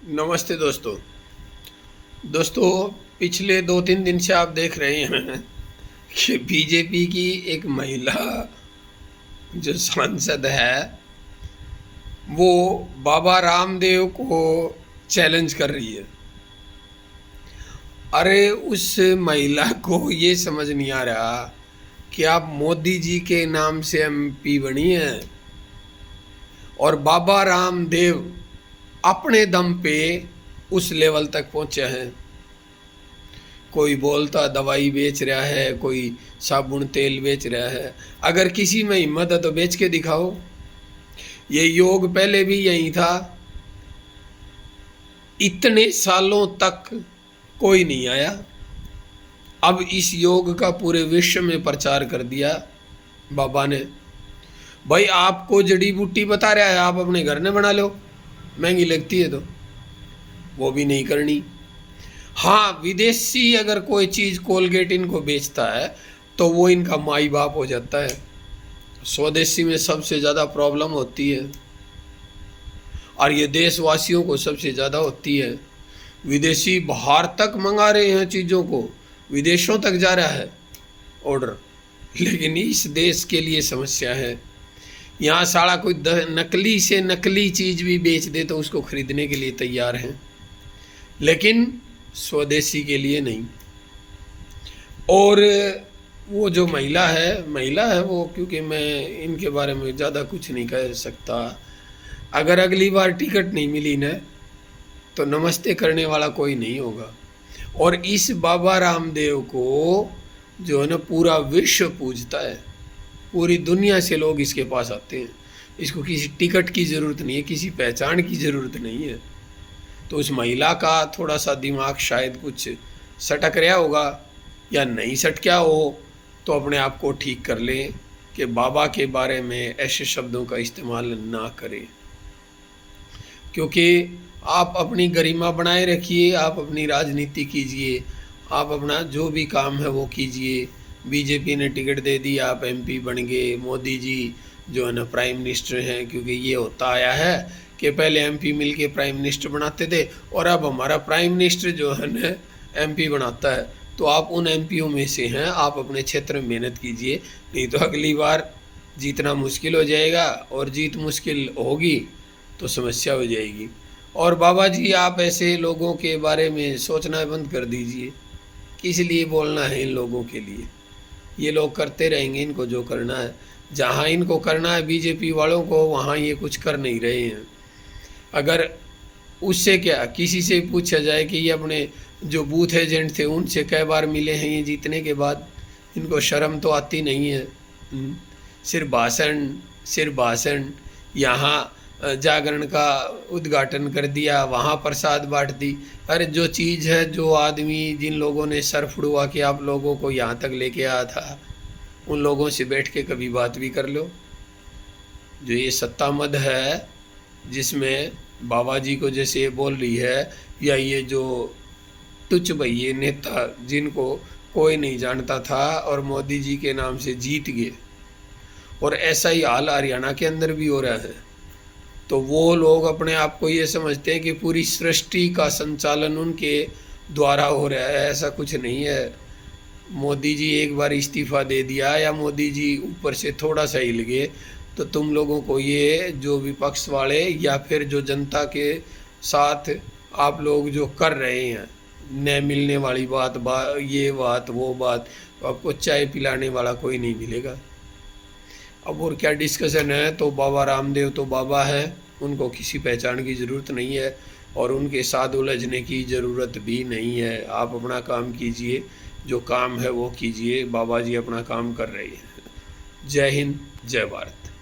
नमस्ते दोस्तों। पिछले 2-3 दिन से आप देख रहे हैं कि बीजेपी की एक महिला जो सांसद है वो बाबा रामदेव को चैलेंज कर रही है। अरे उस महिला को ये समझ नहीं आ रहा कि आप मोदी जी के नाम से एमपी बनी है और बाबा रामदेव अपने दम पे उस लेवल तक पहुंचे हैं। कोई बोलता दवाई बेच रहा है, कोई साबुन तेल बेच रहा है। अगर किसी में हिम्मत है तो बेच के दिखाओ। ये योग पहले भी यही था, इतने सालों तक कोई नहीं आया। अब इस योग का पूरे विश्व में प्रचार कर दिया बाबा ने। भाई आपको जड़ी बूटी बता रहा है, आप अपने घर में बना लो, महंगी लगती है तो वो भी नहीं करनी। हाँ, विदेशी अगर कोई चीज़ कोलगेट इनको बेचता है तो वो इनका माई बाप हो जाता है। स्वदेशी में सबसे ज़्यादा प्रॉब्लम होती है और ये देशवासियों को सबसे ज़्यादा होती है। विदेशी बाहर तक मंगा रहे हैं चीज़ों को, विदेशों तक जा रहा है ऑर्डर, लेकिन इस देश के लिए समस्या है। यहाँ साला कोई नकली से नकली चीज़ भी बेच दे तो उसको खरीदने के लिए तैयार हैं, लेकिन स्वदेशी के लिए नहीं। और वो जो महिला है वो, क्योंकि मैं इनके बारे में ज़्यादा कुछ नहीं कह सकता। अगर अगली बार टिकट नहीं मिली ना तो नमस्ते करने वाला कोई नहीं होगा। और इस बाबा रामदेव को जो है ना पूरा विश्व पूजता है, पूरी दुनिया से लोग इसके पास आते हैं। इसको किसी टिकट की ज़रूरत नहीं है, किसी पहचान की ज़रूरत नहीं है। तो उस महिला का थोड़ा सा दिमाग शायद कुछ सटक रहा होगा, या नहीं सटका हो तो अपने आप को ठीक कर लें कि बाबा के बारे में ऐसे शब्दों का इस्तेमाल ना करें। क्योंकि आप अपनी गरिमा बनाए रखिए, आप अपनी राजनीति कीजिए, आप अपना जो भी काम है वो कीजिए। बीजेपी ने टिकट दे दी, आप एमपी बन गए। मोदी जी जो है ना प्राइम मिनिस्टर हैं, क्योंकि ये होता आया है कि पहले एमपी मिलके प्राइम मिनिस्टर बनाते थे और अब हमारा प्राइम मिनिस्टर जो है ना एमपी बनाता है। तो आप उन एमपीओं में से हैं, आप अपने क्षेत्र में मेहनत कीजिए, नहीं तो अगली बार जीतना मुश्किल हो जाएगा, और जीत मुश्किल होगी तो समस्या हो जाएगी। और बाबा जी, आप ऐसे लोगों के बारे में सोचना बंद कर दीजिए। किस लिए बोलना है इन लोगों के लिए? ये लोग करते रहेंगे इनको जो करना है। जहाँ इनको करना है बीजेपी वालों को, वहाँ ये कुछ कर नहीं रहे हैं। अगर उससे क्या किसी से पूछा जाए कि ये अपने जो बूथ एजेंट थे उनसे कई बार मिले हैं ये जीतने के बाद, इनको शर्म तो आती नहीं है। सिर्फ भाषण। यहाँ जागरण का उद्घाटन कर दिया, वहाँ प्रसाद बांट दी। अरे जो चीज़ है, जो आदमी, जिन लोगों ने सर फुड़वा के आप लोगों को यहाँ तक लेके आया था, उन लोगों से बैठ के कभी बात भी कर लो। जो ये सत्ता मद है जिसमें बाबा जी को जैसे ये बोल रही है, या ये जो तुच्छ भैये नेता जिनको कोई नहीं जानता था और मोदी जी के नाम से जीत गए, और ऐसा ही हाल हरियाणा के अंदर भी हो रहा है। तो वो लोग अपने आप को ये समझते हैं कि पूरी सृष्टि का संचालन उनके द्वारा हो रहा है। ऐसा कुछ नहीं है। मोदी जी एक बार इस्तीफ़ा दे दिया या मोदी जी ऊपर से थोड़ा सा हिल गए तो तुम लोगों को ये जो विपक्ष वाले या फिर जो जनता के साथ आप लोग जो कर रहे हैं, न मिलने वाली ये बात वो बात, तो आपको चाय पिलाने वाला कोई नहीं मिलेगा। अब और क्या डिस्कशन है? तो बाबा रामदेव तो बाबा है, उनको किसी पहचान की ज़रूरत नहीं है और उनके साथ उलझने की ज़रूरत भी नहीं है। आप अपना काम कीजिए, जो काम है वो कीजिए। बाबा जी अपना काम कर रहे हैं। जय हिंद, जय भारत।